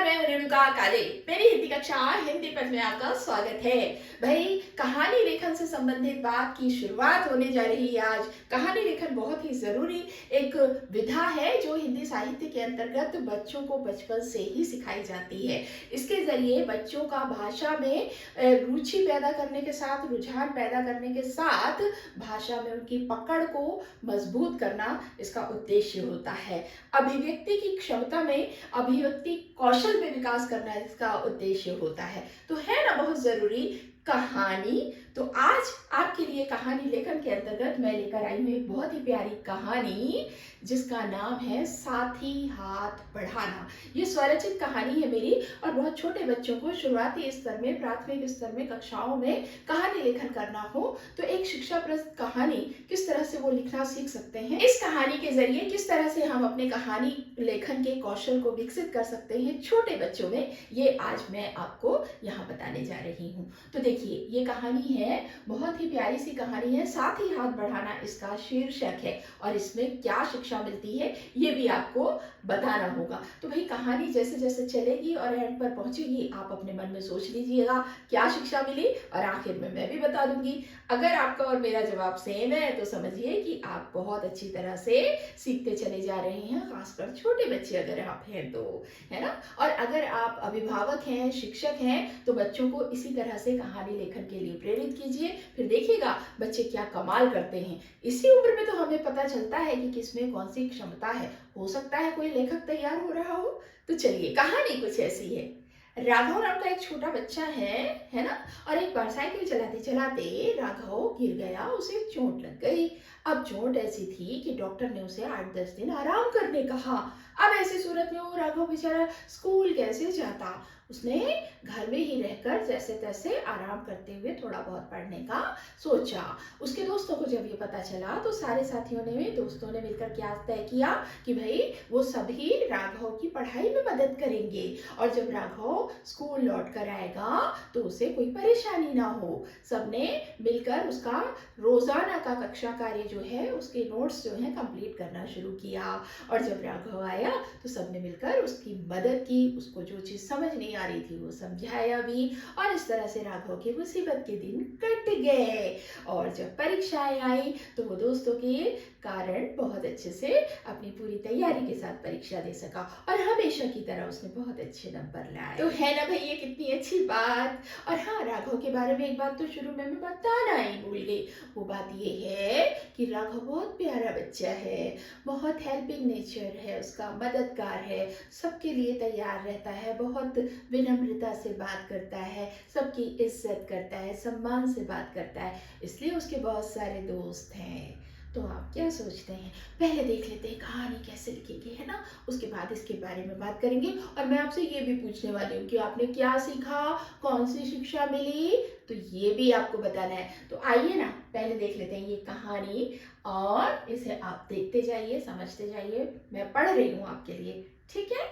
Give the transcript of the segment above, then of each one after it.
नमस्कार, मैं रेणुका काले। मेरी हिंदी कक्षा हिंदी पद में आपका स्वागत है। भाई, कहानी लेखन से संबंधित बात की शुरुआत होने जा रही है आज। कहानी लेखन बहुत ही ज़रूरी एक विधा है जो हिंदी साहित्य के अंतर्गत बच्चों को बचपन से ही सिखाई जाती है। इसके ज़रिए बच्चों का भाषा में रुचि पैदा करने के साथ, रुझान पैदा करने के साथ भाषा में उनकी पकड़ को मजबूत करना इसका उद्देश्य होता है। अभिव्यक्ति की क्षमता में अभिव्यक्ति कौशल में विकास करना इसका उद्देश्य होता है। तो है ना बहुत जरूरी कहानी। तो आज आपके लिए कहानी लेखन के अंतर्गत मैं लेकर आई हूँ एक बहुत ही प्यारी कहानी जिसका नाम है साथी हाथ बढ़ाना। ये स्वरचित कहानी है मेरी और बहुत छोटे बच्चों को शुरुआती स्तर में, प्राथमिक स्तर में, कक्षाओं में कहानी लेखन करना हो तो एक शिक्षाप्रद कहानी किस तरह से वो लिखना सीख सकते हैं, इस कहानी के जरिए किस तरह से हम अपने कहानी लेखन के कौशल को विकसित कर सकते हैं छोटे बच्चों में, ये आज मैं आपको यहाँ बताने जा रही हूँ। तो देखिए, ये कहानी है, बहुत ही प्यारी सी कहानी है। साथ ही हाथ बढ़ाना इसका शीर्षक है और इसमें क्या शिक्षा मिलती है ये भी आपको बताना होगा। तो भाई, कहानी जैसे जैसे चलेगी और एंड पर पहुंचेगी आप अपने मन में सोच लीजिएगा क्या शिक्षा मिली और आखिर में मैं भी बता दूंगी। अगर आपका और मेरा जवाब सेम है तो समझिए कि आप बहुत अच्छी तरह से सीखते चले जा रहे हैं, खासकर छोटे बच्चे अगर आप हैं तो, है ना। और अगर आप अभिभावक हैं, शिक्षक हैं, तो बच्चों को इसी तरह से कहानी लेखन के लिए प्रेरित कीजिए, फिर देखिएगा बच्चे क्या कमाल करते हैं। इसी उम्र में तो हमें पता चलता है कि किसमें कौन सी क्षमता है। हो सकता है कोई लेखक तैयार हो रहा हो। तो चलिए, कहानी कुछ ऐसी है। राघव नाम का एक छोटा बच्चा है ना। और एक बार साइकिल चलाते चलाते राघव गिर गया, उसे चोट लग गई। अब चोट ऐसी थी कि डॉक्टर ने उसे 8-10 दिन आराम करने कहा। अब ऐसी सूरत में वो राघव बेचारा स्कूल कैसे जाता। उसने घर में ही रहकर जैसे तैसे आराम करते हुए थोड़ा बहुत पढ़ने का सोचा। उसके दोस्तों को जब ये पता चला तो सारे साथियों ने, दोस्तों ने मिलकर क्या तय किया कि भाई वो सभी राघव की पढ़ाई में मदद करेंगे और जब राघव स्कूल लौट कर आएगा तो उसे कोई परेशानी ना हो। सबने मिलकर उसका रोजाना का कक्षा कार्य जो है, उसके नोट्स जो है कंप्लीट करना शुरू किया। और जब राघव आया तो सबने मिलकर उसकी मदद की, उसको जो चीज समझ नहीं आ रही थी वो समझाया भी। और इस तरह से राघव के मुसीबत के दिन कट गए। और जब परीक्षाएं आई तो वो दोस्तों के कारण बहुत अच्छे से अपनी पूरी तैयारी के साथ परीक्षा दे सका और हमेशा की तरह उसने बहुत अच्छे नंबर लाए। तो है ना भाई, ये कितनी अच्छी बात। और हाँ, राघव के बारे में एक बात तो शुरू में मैं बताना ही भूल गई। वो बात ये है कि राघव बहुत प्यारा बच्चा है, बहुत हेल्पिंग नेचर है उसका, मददगार है, सबके लिए तैयार रहता है, बहुत विनम्रता से बात करता है, सबकी इज्जत करता है, सम्मान से बात करता है, इसलिए उसके बहुत सारे दोस्त हैं। तो आप क्या सोचते हैं? पहले देख लेते हैं कहानी कैसे लिखेंगे, है ना। उसके बाद इसके बारे में बात करेंगे और मैं आपसे ये भी पूछने वाली हूँ कि आपने क्या सीखा, कौन सी शिक्षा मिली, तो ये भी आपको बताना है। तो आइए ना, पहले देख लेते हैं ये कहानी और इसे आप देखते जाइए, समझते जाइए। मैं पढ़ रही हूँ आपके लिए, ठीक है।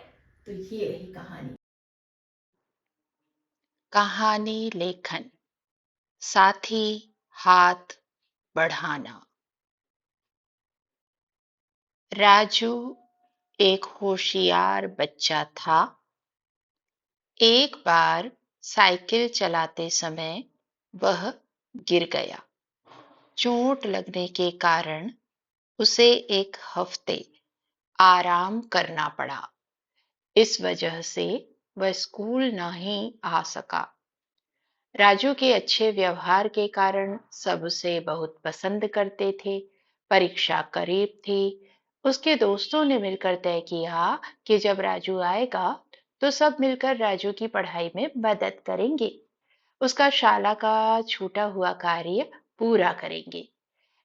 तो ये रही कहानी। कहानी लेखन। साथी हाथ बढ़ाना। राजू एक होशियार बच्चा था। एक बार साइकिल चलाते समय वह गिर गया। चोट लगने के कारण उसे एक हफ्ते आराम करना पड़ा। इस वजह से वह स्कूल नहीं आ सका। राजू के अच्छे व्यवहार के कारण सब उसे बहुत पसंद करते थे। परीक्षा करीब थी। उसके दोस्तों ने मिलकर तय किया कि जब राजू आएगा तो सब मिलकर राजू की पढ़ाई में मदद करेंगे। उसका शाला का छूटा हुआ कार्य पूरा करेंगे।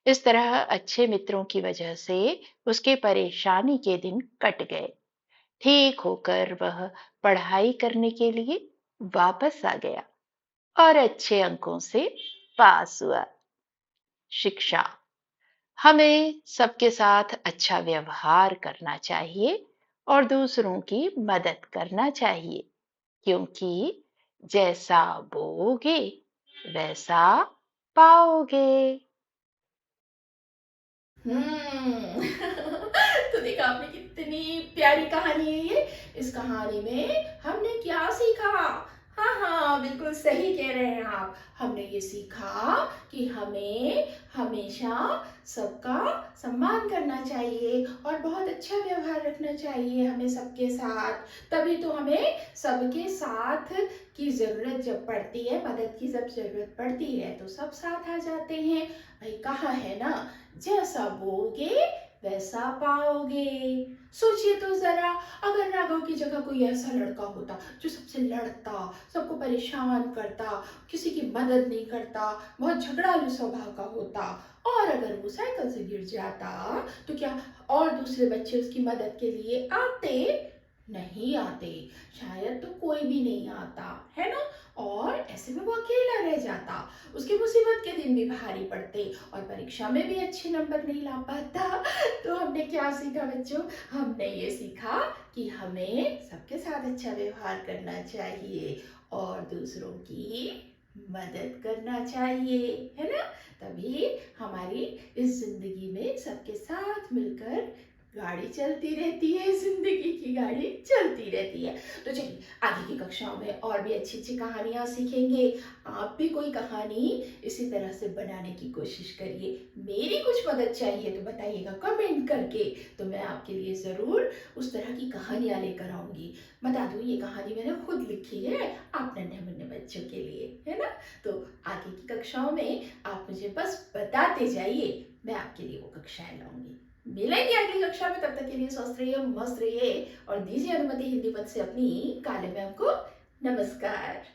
इस तरह अच्छे मित्रों की वजह से उसके परेशानी के दिन कट गए। ठीक होकर वह पढ़ाई करने के लिए वापस आ गया और अच्छे अंकों से पास हुआ। शिक्षा। हमें सबके साथ अच्छा व्यवहार करना चाहिए और दूसरों की मदद करना चाहिए, क्योंकि जैसा बोओगे वैसा पाओगे। हम्म। तो देखा आपने, कितने कितनी प्यारी कहानी है ये। इस कहानी में हमने क्या सीखा? हाँ, हाँ, बिल्कुल सही कह रहे हैं आप। हमने ये सीखा कि हमें हमेशा सबका सम्मान करना चाहिए और बहुत अच्छा व्यवहार रखना चाहिए हमें सबके साथ। तभी तो हमें सबके साथ की ज़रूरत जब पड़ती है, मदद की जब ज़रूरत पड़ती है तो सब साथ आ जाते हैं। भाई कहा है ना, जैसा बोओगे वैसा पाओगे। सोचिए तो ज़रा, अगर राघव की जगह कोई ऐसा लड़का होता जो सबसे लड़ता, सबको परेशान करता, किसी की मदद नहीं करता, बहुत झगड़ालू स्वभाव का होता, और अगर वो साइकिल से गिर जाता तो क्या और दूसरे बच्चे उसकी मदद के लिए आते? नहीं आते। शायद तो कोई भी नहीं आता, है ना? और ऐसे में वो अकेला रह जाता। उसकी मुसीबत के दिन भी भारी पड़ते और परीक्षा में भी अच्छे नंबर नहीं ला पाता। तो हमने क्या सीखा बच्चों? हमने ये सीखा कि हमें सबके साथ अच्छा व्यवहार करना चाहिए और दूसरों की मदद करना चाहिए, है ना? तभी हमारी इस ज़िंदगी में सबके साथ मिलकर गाड़ी चलती रहती है, ज़िंदगी की गाड़ी चलती रहती है। तो चलिए, आगे की कक्षाओं में और भी अच्छी-अच्छी कहानियाँ सीखेंगे। आप भी कोई कहानी इसी तरह से बनाने की कोशिश करिए। मेरी कुछ मदद चाहिए तो बताइएगा कमेंट करके, तो मैं आपके लिए ज़रूर उस तरह की कहानियाँ लेकर आऊँगी। बता दूँ, ये कहानी मैंने खुद लिखी है, आप नन्हे-मुन्ने बच्चों के लिए, है ना? तो आगे की कक्षाओं में आप मुझे बस बताते जाइए, मैं आपके लिए वो कक्षाएँ लाऊँगी। मिलेंगे अगली कक्षा में, तब तक के लिए स्वस्थ रहिए, मस्त रहिए और दीजिए अनुमति हिंदी पद से अपनी काले मैम को नमस्कार।